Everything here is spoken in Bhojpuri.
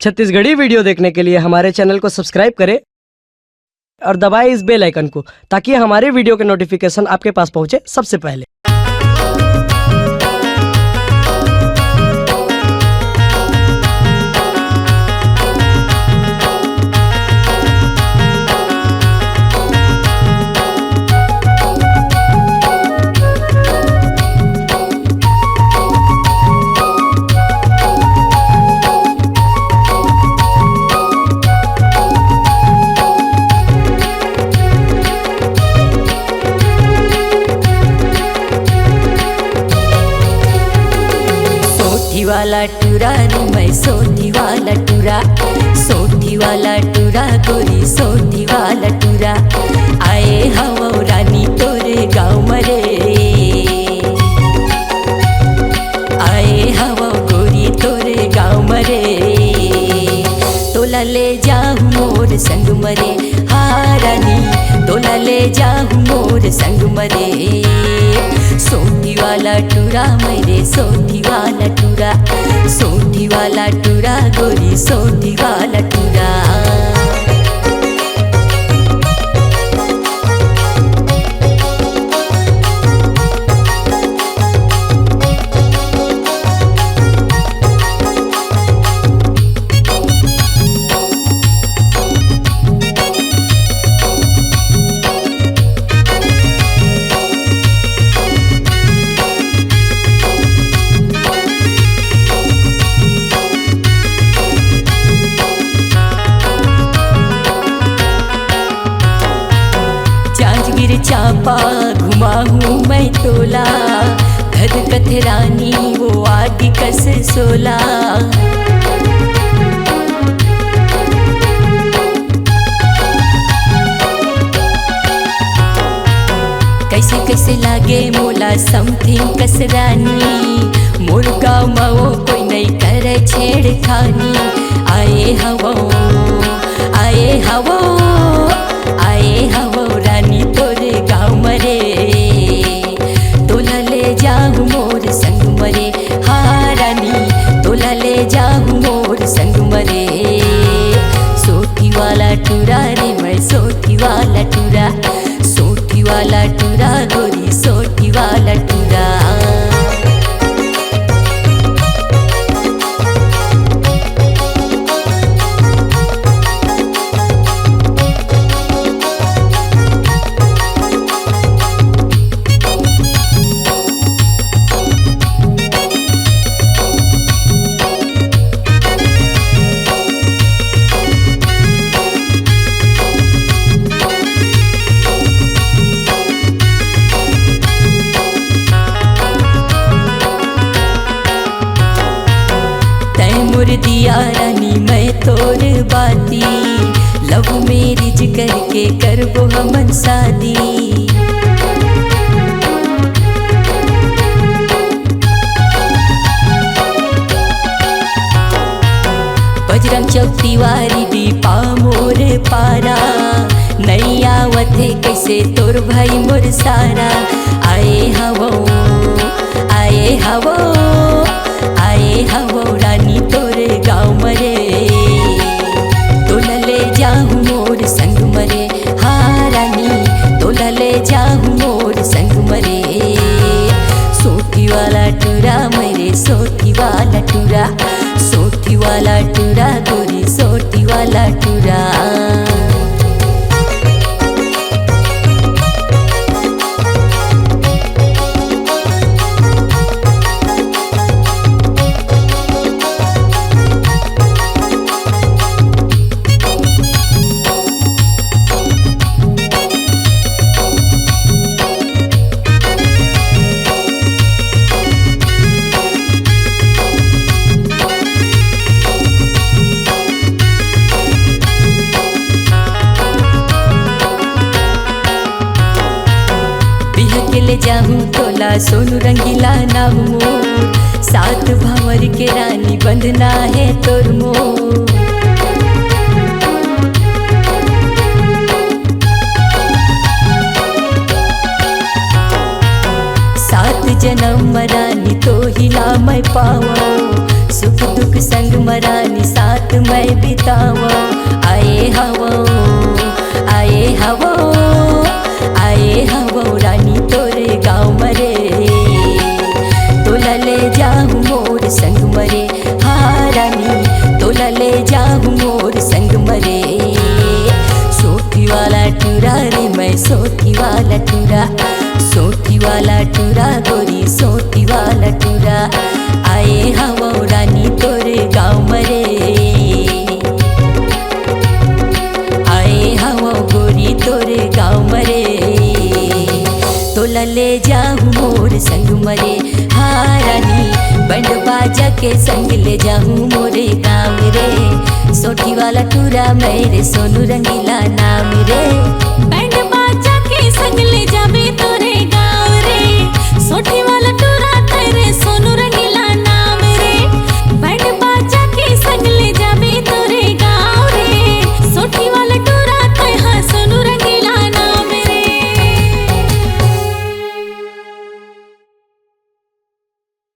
छत्तीसगढ़ी वीडियो देखने के लिए हमारे चैनल को सब्सक्राइब करें और दबाएं इस बेल आइकन को, ताकि हमारे वीडियो के नोटिफिकेशन आपके पास पहुंचे सबसे पहले। सोठी वाला टूरा रे मैं सोठी वाला टूरा, सोठी वाला टूरा गोरी सोठी वाला टूरा। आए हवा रानी तोरे गाँव मरे, आए हवा गोरी तोरे गाँव मरे। तोला ले जाऊँ मोर संग मरे, हाँ रानी तोला ले जाऊँ मोर संग मरे। सोठी वाला टूरा मेरे सोठी वाला टूरा, सोठी वाला टूरा गोरी सोठी वाला टूरा। चांपा घुमा हूँ मैं तोला, धधकत रानी वो आदि कस सोला। कैसे कैसे लागे मोला समथिंग कस रानी, मोर गाँव माओ कोई नहीं करे छेड़खानी। आए हवो आए हवो आए हवो रानी तोरे गाँव मरे। तोला ले जाऊँ मोर संग मरे, हाँ रानी तोला ले जाऊँ मोर संग मरे। सोठी वाला टूरा रे मैं सोठी वाला टूरा, सोठी वाला टूरा गोरी सोठी वाला टूरा। मोर दिया रानी मैं तोर बाती, लव मैरिज करके करबो हमन शादी। बजरंग चौक तिवारी दीपा मोर पारा, नहीं आवते कैसे तोर भाई मोर सारा। आए हवो आए हवो आए हवो रानी तोरे गाँव मरे। तोला ले जाऊँ मोर संग मरे, हाँ रानी तोला ले जाऊँ मोर संग मरे। सोठी वाला टूरा मेरे सोठी वाला टूरा, सोठी वाला टूरा गोरी सोठी वाला टूरा। ले जाऊँ तोला सोनू रंगीला नाम मोर, सात भावर के रानी बंधना है तोर मोर। सात जन्म रानी तो हिला मैं पाओ, सुख दुख संग मरानी साथ मैं बितावो। आए हवो आए हवो आए हवो रानी तोरे गाँव मरे, तोला ले जाऊँ मोर संग मरे। हाँ रानी तोला ले जाऊँ मोर संग मरे। सोठी वाला टूरा रे मैं सोठी वाला टूरा, सोठी वाला टूरा गोरी सोठी वाला टूरा। आए हवो रानी तोरे गाँव मरे, आए हवो गोरी तोरे गाँव मरे, तोला ले जाऊँ मोर संग मरे। हाँ रानी बैंड बाजा के संग ले जाऊँ मोरे गाँव रे, सोठी वाला टूरा मेरे सोनू रंगीला नाम रे।